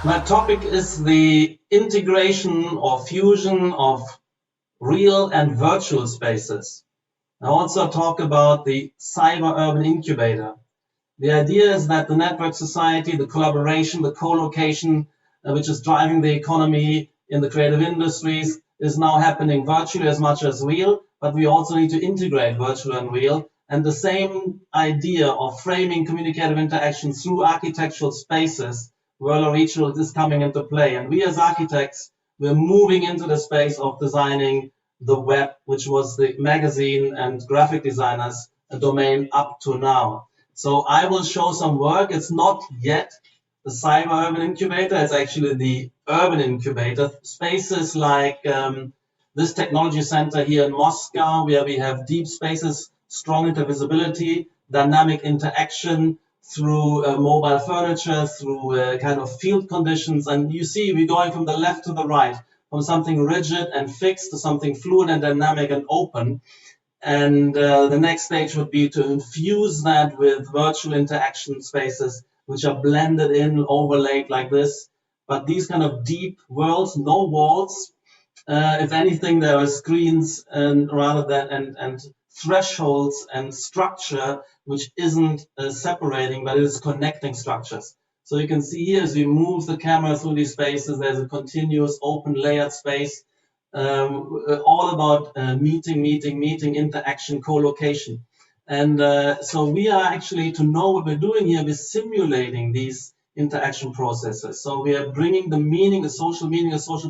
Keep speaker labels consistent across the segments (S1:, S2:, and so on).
S1: My topic is the integration or fusion of real and virtual spaces. I also talk about the Cyber-Urban Incubator. The idea is that the network society, the collaboration, the co-location, which is driving the economy in the creative industries, is now happening virtually as much as real, but we also need to integrate virtual and real. And the same idea of framing communicative interaction through architectural spaces, world or regional, is coming into play. And we as architects, we're moving into the space of designing the web, which was the magazine and graphic designers domain up to now. So I will show some work. It's not yet the Cyber-Urban Incubator. It's actually the Urban Incubator. Spaces like this technology center here in Moscow, where we have deep spaces, strong intervisibility, dynamic interaction through mobile furniture, through kind of field conditions. And you see, we're going from the left to the right, from something rigid and fixed to something fluid and dynamic and open. And the next stage would be to infuse that with virtual interaction spaces, which are blended in, overlaid like this. But these kind of deep worlds, no walls. If anything, there are screens and rather than and thresholds and structure, which isn't separating, but is connecting structures. So you can see here as we move the camera through these spaces, there's a continuous open layered space, all about meeting, interaction, co-location. And so we are actually, to know what we're doing here, we're simulating these interaction processes. So we are bringing the meaning, the social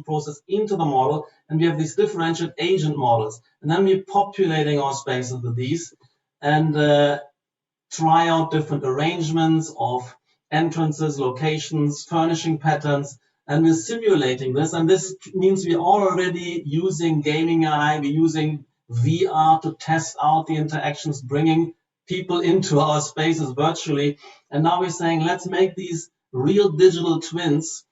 S1: process into the model, and we have these differential agent models. And then we're populating our spaces with these and try out different arrangements of entrances, locations, furnishing patterns, and we're simulating this. And this means we're already using gaming AI, we're using VR to test out the interactions, bringing people into our spaces virtually. And now we're saying, let's make these real digital twins,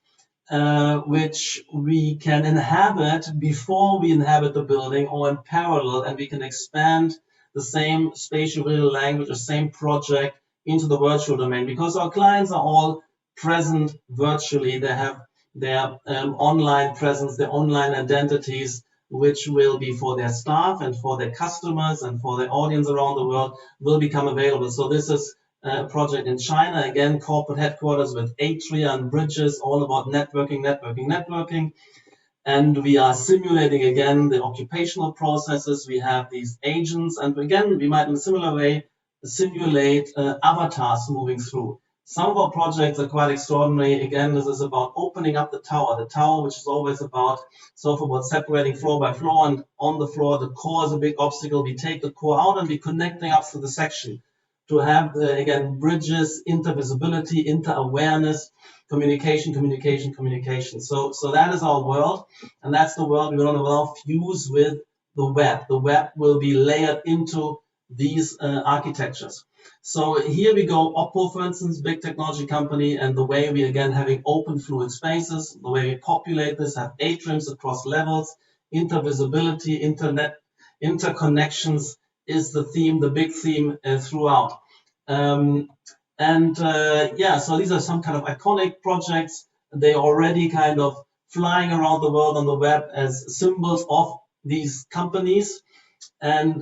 S1: which we can inhabit before we inhabit the building or in parallel, and we can expand the same spatial real language, the same project into the virtual domain, because our clients are all present virtually. They have their online presence, their online identities, which will be for their staff and for their customers and for their audience around the world, will become available. So this is a project in China, again, corporate headquarters with atria and bridges, all about networking. And we are simulating again the occupational processes. We have these agents, and again, we might in a similar way simulate avatars moving through. Some of our projects are quite extraordinary. Again, this is about opening up the tower, which is always about separating floor by floor, and on the floor, the core is a big obstacle. We take the core out and we're connecting up to the section to have, again, bridges, intervisibility, inter-awareness, communication. So that is our world, and that's the world we want to now fuse with the web. The web will be layered into these architectures. So here we go, Oppo, for instance, big technology company, and the way we, again, having open fluid spaces, the way we populate this, have atriums across levels, intervisibility, interconnections is the theme, the big theme throughout. So these are some kind of iconic projects. They already kind of flying around the world on the web as symbols of these companies, and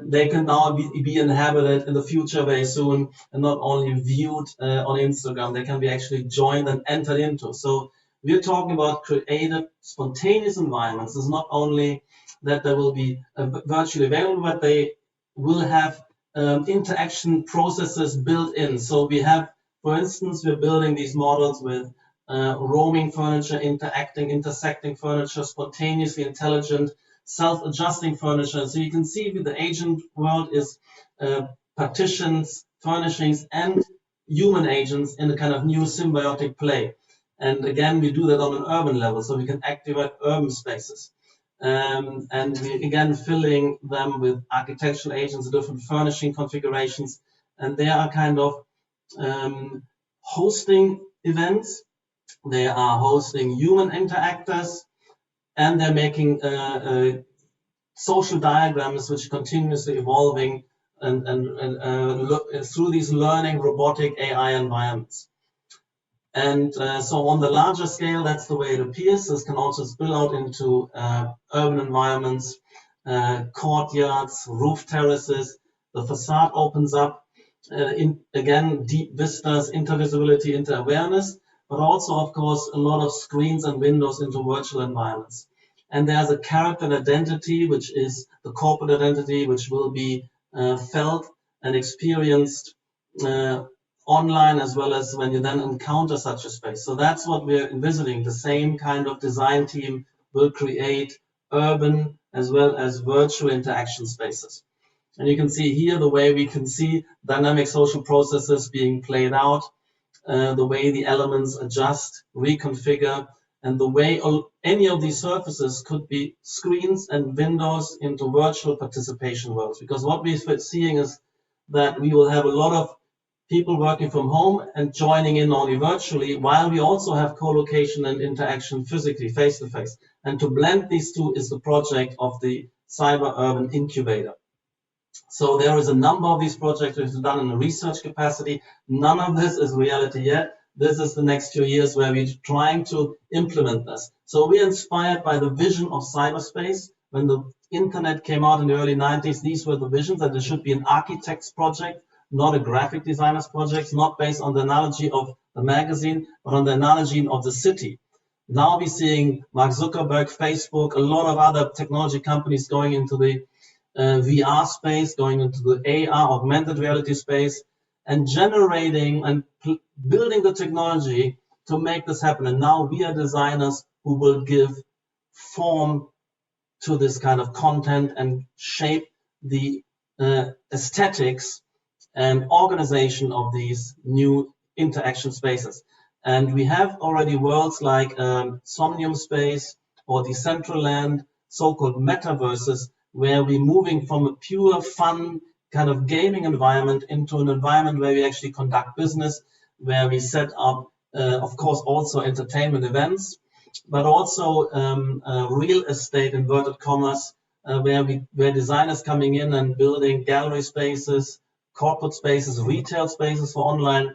S1: they can now be inhabited in the future very soon, and not only viewed on Instagram, they can be actually joined and entered into. So we're talking about creative, spontaneous environments. It's not only that they will be virtually available, but they will have interaction processes built in. So we have, for instance, we're building these models with roaming furniture, intersecting furniture, spontaneously intelligent, self-adjusting furniture. So you can see with the agent world is partitions, furnishings, and human agents in a kind of new symbiotic play. And again, we do that on an urban level, so we can activate urban spaces. And we, again, filling them with architectural agents, different furnishing configurations, and they are kind of hosting events. They are hosting human interactors, and they're making social diagrams which continuously evolving and look through these learning robotic AI environments. And so on the larger scale, that's the way it appears. This can also spill out into urban environments, courtyards, roof terraces. The facade opens up, again, deep vistas, intervisibility, inter-awareness, but also, of course, a lot of screens and windows into virtual environments. And there's a character and identity, which is the corporate identity, which will be felt and experienced online, as well as when you then encounter such a space. So that's what we're envisioning. The same kind of design team will create urban as well as virtual interaction spaces. And you can see here the way we can see dynamic social processes being played out, the way the elements adjust, reconfigure, and the way any of these surfaces could be screens and windows into virtual participation worlds. Because what we're seeing is that we will have a lot of people working from home and joining in only virtually, while we also have co-location and interaction physically, face-to-face. And to blend these two is the project of the Cyber-Urban Incubator. So there is a number of these projects we've done in a research capacity. None of this is reality yet. This is the next 2 years where we're trying to implement this. So we're inspired by the vision of cyberspace. When the internet came out in the early 90s, these were the visions, that there should be an architect's project, not a graphic designer's project, not based on the analogy of the magazine, but on the analogy of the city. Now we're seeing Mark Zuckerberg, Facebook, a lot of other technology companies going into the VR space, going into the AR, augmented reality space, and generating and building the technology to make this happen. And now we are designers who will give form to this kind of content and shape the aesthetics and organization of these new interaction spaces. And we have already worlds like Somnium Space or Decentraland, so-called metaverses, where we're moving from a pure fun kind of gaming environment into an environment where we actually conduct business, where we set up, of course, also entertainment events, but also real estate, inverted commas, where designers coming in and building gallery spaces, corporate spaces, retail spaces for online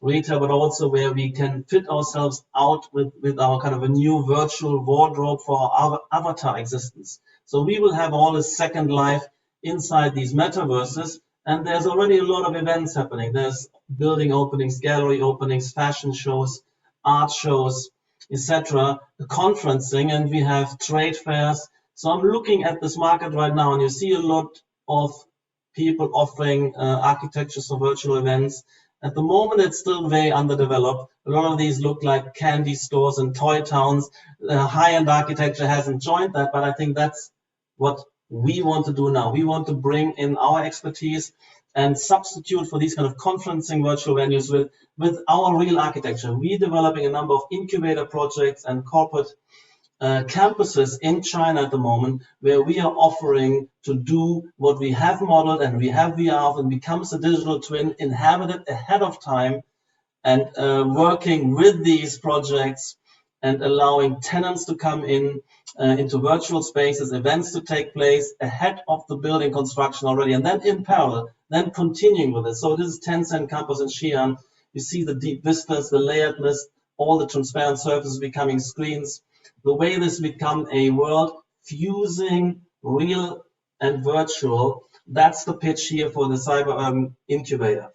S1: retail, but also where we can fit ourselves out with our kind of a new virtual wardrobe for our avatar existence. So we will have all a second life inside these metaverses, and there's already a lot of events happening. There's building openings, gallery openings, fashion shows, art shows, etc., conferencing, and we have trade fairs. So I'm looking at this market right now, and you see a lot of people offering architectures for virtual events. At the moment, it's still very underdeveloped. A lot of these look like candy stores and toy towns. High-end architecture hasn't joined that, but I think that's what we want to do now. We want to bring in our expertise and substitute for these kind of conferencing virtual venues with our real architecture. We're developing a number of incubator projects and corporate campuses in China at the moment, where we are offering to do what we have modeled and we have VR and becomes a digital twin inhabited ahead of time, and working with these projects and allowing tenants to come in into virtual spaces, events to take place ahead of the building construction already, and then in parallel, then continuing with it. So this is Tencent campus in Xi'an. You see the deep vistas, the layeredness, all the transparent surfaces becoming screens. The way this become a world fusing real and virtual, that's the pitch here for the Cyber-Urban Incubator.